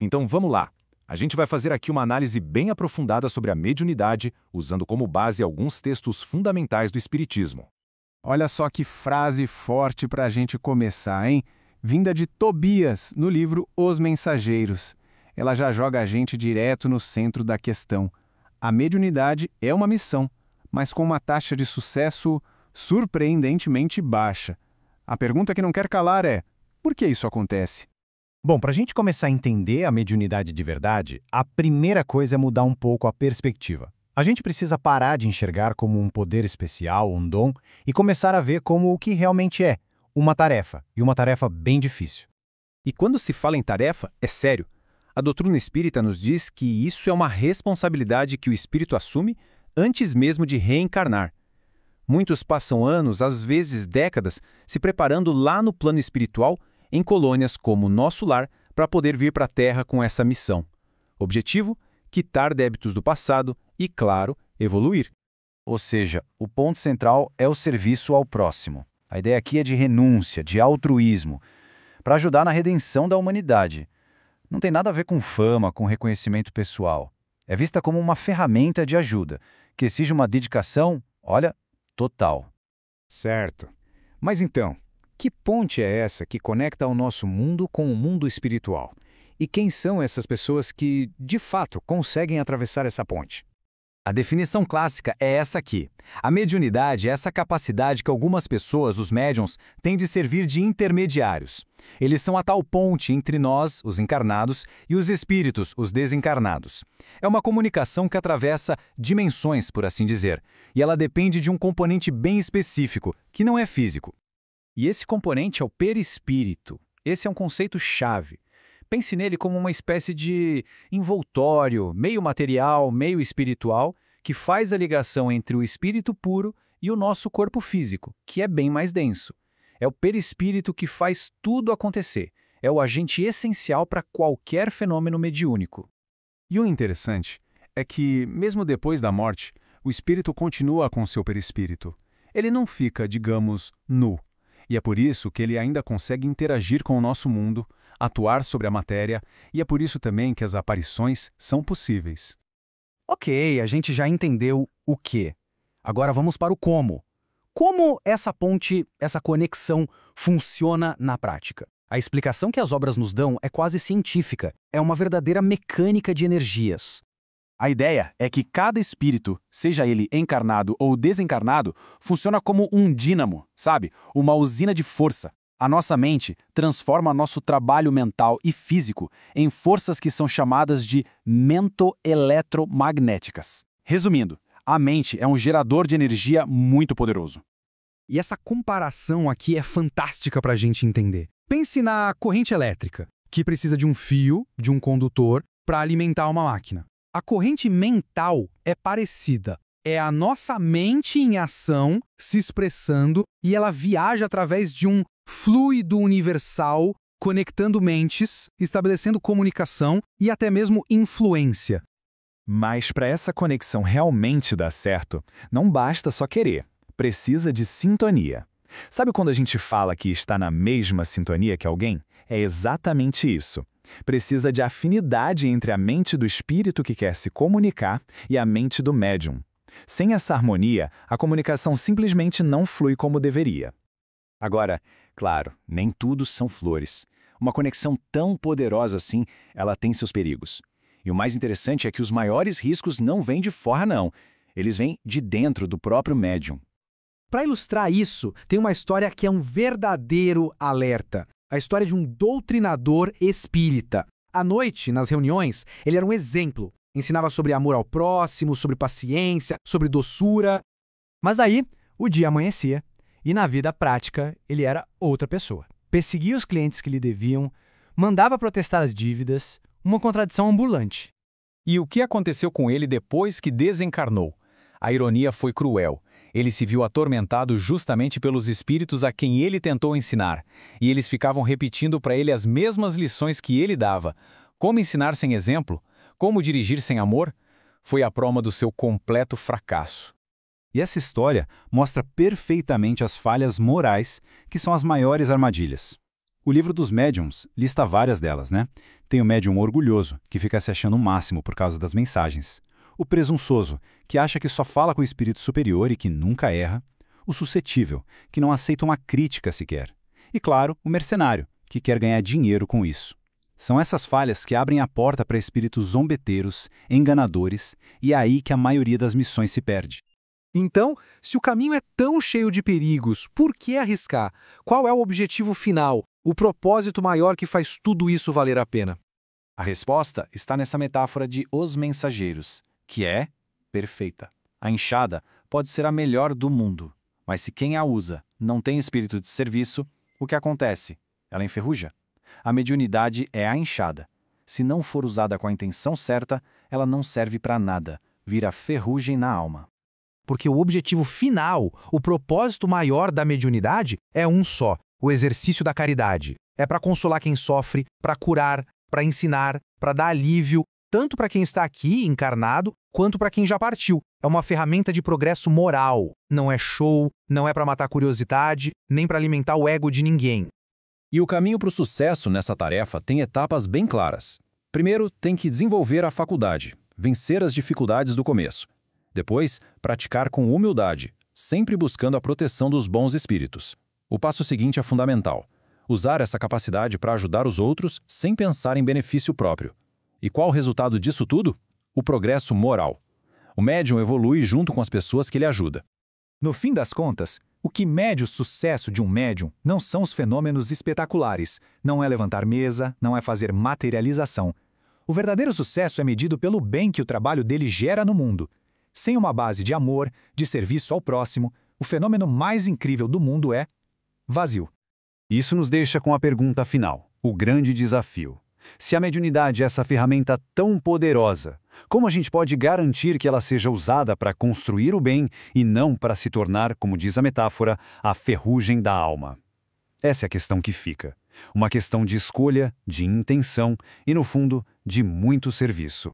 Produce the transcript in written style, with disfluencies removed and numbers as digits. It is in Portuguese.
Então vamos lá. A gente vai fazer aqui uma análise bem aprofundada sobre a mediunidade, usando como base alguns textos fundamentais do Espiritismo. Olha só que frase forte para a gente começar, hein? Vinda de Tobias, no livro Os Mensageiros. Ela já joga a gente direto no centro da questão. A mediunidade é uma missão, mas com uma taxa de sucesso surpreendentemente baixa. A pergunta que não quer calar é: por que isso acontece? Bom, para a gente começar a entender a mediunidade de verdade, a primeira coisa é mudar um pouco a perspectiva. A gente precisa parar de enxergar como um poder especial, um dom, e começar a ver como o que realmente é, uma tarefa, e uma tarefa bem difícil. E quando se fala em tarefa, é sério. A doutrina espírita nos diz que isso é uma responsabilidade que o espírito assume antes mesmo de reencarnar. Muitos passam anos, às vezes décadas, se preparando lá no plano espiritual, em colônias como Nosso Lar, para poder vir para a Terra com essa missão. Objetivo? Quitar débitos do passado e, claro, evoluir. Ou seja, o ponto central é o serviço ao próximo. A ideia aqui é de renúncia, de altruísmo, para ajudar na redenção da humanidade. Não tem nada a ver com fama, com reconhecimento pessoal. É vista como uma ferramenta de ajuda, que exige uma dedicação, olha, total. Certo. Mas então, que ponte é essa que conecta o nosso mundo com o mundo espiritual? E quem são essas pessoas que, de fato, conseguem atravessar essa ponte? A definição clássica é essa aqui. A mediunidade é essa capacidade que algumas pessoas, os médiuns, têm de servir de intermediários. Eles são a tal ponte entre nós, os encarnados, e os espíritos, os desencarnados. É uma comunicação que atravessa dimensões, por assim dizer, e ela depende de um componente bem específico, que não é físico. E esse componente é o perispírito. Esse é um conceito-chave. Pense nele como uma espécie de envoltório, meio material, meio espiritual, que faz a ligação entre o espírito puro e o nosso corpo físico, que é bem mais denso. É o perispírito que faz tudo acontecer. É o agente essencial para qualquer fenômeno mediúnico. E o interessante é que, mesmo depois da morte, o espírito continua com seu perispírito. Ele não fica, digamos, nu. E é por isso que ele ainda consegue interagir com o nosso mundo, atuar sobre a matéria, e é por isso também que as aparições são possíveis. Ok, a gente já entendeu o quê. Agora vamos para o como. Como essa ponte, essa conexão funciona na prática? A explicação que as obras nos dão é quase científica, é uma verdadeira mecânica de energias. A ideia é que cada espírito, seja ele encarnado ou desencarnado, funciona como um dínamo, sabe? Uma usina de força. A nossa mente transforma nosso trabalho mental e físico em forças que são chamadas de mento-eletromagnéticas. Resumindo, a mente é um gerador de energia muito poderoso. E essa comparação aqui é fantástica para a gente entender. Pense na corrente elétrica, que precisa de um fio, de um condutor, para alimentar uma máquina. A corrente mental é parecida. É a nossa mente em ação, se expressando, e ela viaja através de um fluido universal, conectando mentes, estabelecendo comunicação e até mesmo influência. Mas para essa conexão realmente dar certo, não basta só querer. Precisa de sintonia. Sabe quando a gente fala que está na mesma sintonia que alguém? É exatamente isso. Precisa de afinidade entre a mente do espírito que quer se comunicar e a mente do médium. Sem essa harmonia, a comunicação simplesmente não flui como deveria. Agora, claro, nem tudo são flores. Uma conexão tão poderosa assim, ela tem seus perigos. E o mais interessante é que os maiores riscos não vêm de fora, não. Eles vêm de dentro do próprio médium. Para ilustrar isso, tem uma história que é um verdadeiro alerta. A história de um doutrinador espírita. À noite, nas reuniões, ele era um exemplo. Ensinava sobre amor ao próximo, sobre paciência, sobre doçura. Mas aí, o dia amanhecia, e na vida prática, ele era outra pessoa. Perseguia os clientes que lhe deviam, mandava protestar as dívidas, uma contradição ambulante. E o que aconteceu com ele depois que desencarnou? A ironia foi cruel. Ele se viu atormentado justamente pelos espíritos a quem ele tentou ensinar, e eles ficavam repetindo para ele as mesmas lições que ele dava. Como ensinar sem exemplo? Como dirigir sem amor? Foi a prova do seu completo fracasso. E essa história mostra perfeitamente as falhas morais, que são as maiores armadilhas. O livro dos médiums lista várias delas, né? Tem o médium orgulhoso, que fica se achando o máximo por causa das mensagens. O presunçoso, que acha que só fala com o espírito superior e que nunca erra. O suscetível, que não aceita uma crítica sequer. E, claro, o mercenário, que quer ganhar dinheiro com isso. São essas falhas que abrem a porta para espíritos zombeteiros, enganadores, e é aí que a maioria das missões se perde. Então, se o caminho é tão cheio de perigos, por que arriscar? Qual é o objetivo final, o propósito maior que faz tudo isso valer a pena? A resposta está nessa metáfora de Os Mensageiros, que é perfeita. A enxada pode ser a melhor do mundo, mas se quem a usa não tem espírito de serviço, o que acontece? Ela enferruja. A mediunidade é a enxada. Se não for usada com a intenção certa, ela não serve para nada, vira ferrugem na alma. Porque o objetivo final, o propósito maior da mediunidade é um só, o exercício da caridade. É para consolar quem sofre, para curar, para ensinar, para dar alívio, tanto para quem está aqui, encarnado, quanto para quem já partiu. É uma ferramenta de progresso moral. Não é show, não é para matar curiosidade, nem para alimentar o ego de ninguém. E o caminho para o sucesso nessa tarefa tem etapas bem claras. Primeiro, tem que desenvolver a faculdade, vencer as dificuldades do começo. Depois, praticar com humildade, sempre buscando a proteção dos bons espíritos. O passo seguinte é fundamental. Usar essa capacidade para ajudar os outros sem pensar em benefício próprio. E qual o resultado disso tudo? O progresso moral. O médium evolui junto com as pessoas que ele ajuda. No fim das contas, o que mede o sucesso de um médium não são os fenômenos espetaculares, não é levantar mesa, não é fazer materialização. O verdadeiro sucesso é medido pelo bem que o trabalho dele gera no mundo. Sem uma base de amor, de serviço ao próximo, o fenômeno mais incrível do mundo é vazio. Isso nos deixa com a pergunta final, o grande desafio. Se a mediunidade é essa ferramenta tão poderosa, como a gente pode garantir que ela seja usada para construir o bem e não para se tornar, como diz a metáfora, a ferrugem da alma? Essa é a questão que fica. Uma questão de escolha, de intenção e, no fundo, de muito serviço.